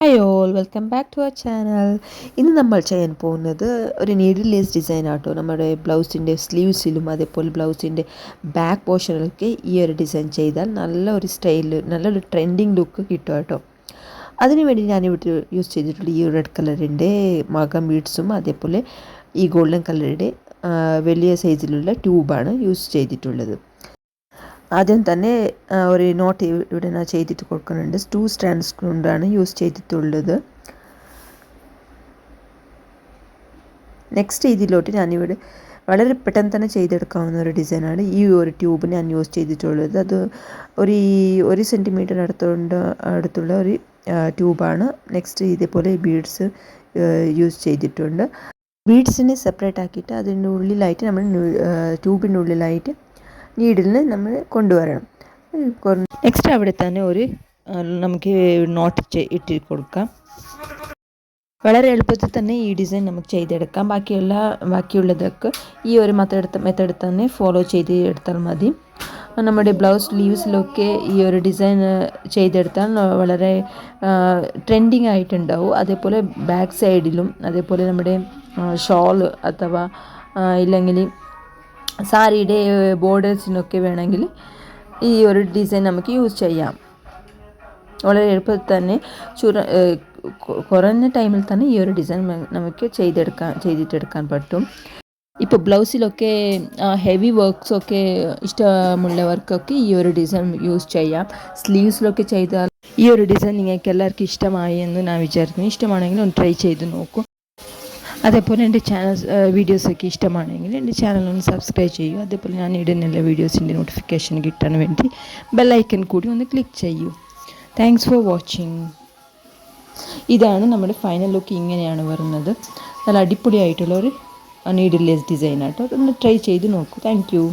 Hi all welcome back to our channel. ഇന്ന് നമ്മൾ ചെയ്യാൻ പോകുന്നത് ഒരു നീഡിൽ ലേസ് ഡിസൈൻ ആട്ടോ. നമ്മുടെ ബ്ലൗസിൻ്റെ സ്ലീവ്സിലും അതേപോലെ ബ്ലൗസിൻ്റെ ബാക്ക് പോർഷനിലൊക്കെ ഈ ഒരു ഡിസൈൻ ചെയ്താൽ നല്ലൊരു സ്റ്റൈൽ, നല്ലൊരു ട്രെൻഡിങ് ലുക്ക് കിട്ടും കേട്ടോ. അതിനുവേണ്ടി ഞാനിവിടെ യൂസ് ചെയ്തിട്ടുള്ള ഈ റെഡ് കളറിൻ്റെ മകം ബീഡ്സും അതേപോലെ ഈ ഗോൾഡൻ കളറിൻ്റെ വലിയ സൈസിലുള്ള ട്യൂബാണ് യൂസ് ചെയ്തിട്ടുള്ളത്. ആദ്യം തന്നെ ഒരു നോട്ട് ഇവിടെ ഞാൻ ചെയ്തിട്ട് കൊടുക്കുന്നുണ്ട്. 2 സ്റ്റാൻഡ്സ് കൊണ്ടാണ് യൂസ് ചെയ്തിട്ടുള്ളത്. നെക്സ്റ്റ് ഇതിലോട്ട് ഞാനിവിടെ വളരെ പെട്ടെന്ന് തന്നെ ചെയ്തെടുക്കാവുന്ന ഒരു ഡിസൈനാണ് ഈ ഒരു ട്യൂബ് ഞാൻ യൂസ് ചെയ്തിട്ടുള്ളത്. അത് ഒരു സെൻറ്റിമീറ്റർ അടുത്തുള്ള ഒരു ട്യൂബാണ്. നെക്സ്റ്റ് ഇതേപോലെ ബീഡ്സ് യൂസ് ചെയ്തിട്ടുണ്ട്. ബീഡ്സിനെ സെപ്പറേറ്റ് ആക്കിയിട്ട് അതിൻ്റെ ഉള്ളിലായിട്ട് നമ്മൾ ട്യൂബിൻ്റെ ഉള്ളിലായിട്ട് നീഡിലിന് നമ്മൾ കൊണ്ടുവരണം. നെക്സ്റ്റ് അവിടെ തന്നെ നമുക്ക് നോട്ട് ഇട്ട് കൊടുക്കാം. വളരെ എളുപ്പത്തിൽ തന്നെ ഈ ഡിസൈൻ നമുക്ക് ചെയ്തെടുക്കാം. ബാക്കിയുള്ളതൊക്കെ ഈ ഒരു മെത്തേഡ് തന്നെ ഫോളോ ചെയ്ത് എടുത്താൽ മതി. നമ്മുടെ ബ്ലൗസ് സ്ലീവ്സിലൊക്കെ ഈ ഒരു ഡിസൈൻ ചെയ്തെടുത്താൽ വളരെ ട്രെൻഡിങ് ആയിട്ടുണ്ടാവും. അതേപോലെ ബാക്ക് സൈഡിലും അതേപോലെ നമ്മുടെ ഷോൾ അഥവാ ഇല്ലെങ്കിൽ സാരിയുടെ ബോർഡേഴ്സിനൊക്കെ വേണമെങ്കിൽ ഈ ഒരു ഡിസൈൻ നമുക്ക് യൂസ് ചെയ്യാം. വളരെ എളുപ്പത്തിൽ തന്നെ കുറഞ്ഞ ടൈമിൽ തന്നെ ഈ ഒരു ഡിസൈൻ നമുക്ക് ചെയ്തിട്ടെടുക്കാൻ പറ്റും. ഇപ്പോൾ ബ്ലൗസിലൊക്കെ ഹെവി വർക്ക്സൊക്കെ ഇഷ്ടമുള്ളവർക്കൊക്കെ ഈ ഒരു ഡിസൈൻ യൂസ് ചെയ്യാം. സ്ലീവ്സിലൊക്കെ ചെയ്താൽ ഈ ഒരു ഡിസൈൻ നിങ്ങൾക്ക് എല്ലാവർക്കും ഇഷ്ടമായി എന്ന് ഞാൻ വിചാരിക്കുന്നു. ഇഷ്ടമാണെങ്കിൽ ഒന്ന് ട്രൈ ചെയ്ത് നോക്കൂ. അതേപോലെ എൻ്റെ വീഡിയോസൊക്കെ ഇഷ്ടമാണെങ്കിൽ എൻ്റെ ചാനലൊന്ന് സബ്സ്ക്രൈബ് ചെയ്യൂ. അതേപോലെ ഞാൻ ഇടുന്ന വീഡിയോസിൻ്റെ നോട്ടിഫിക്കേഷൻ കിട്ടാൻ വേണ്ടി ബെല്ലൈക്കൺ കൂടി ഒന്ന് ക്ലിക്ക് ചെയ്യൂ. Thanks for watching. ഇതാണ് നമ്മുടെ ഫൈനൽ ലുക്ക്. ഇങ്ങനെയാണ് വരുന്നത്. നല്ല അടിപൊളിയായിട്ടുള്ളൊരു നീഡിൽ ലേസ് ഡിസൈൻ ആട്ടോ. അതൊന്ന് ട്രൈ ചെയ്ത് നോക്കൂ. Thank you.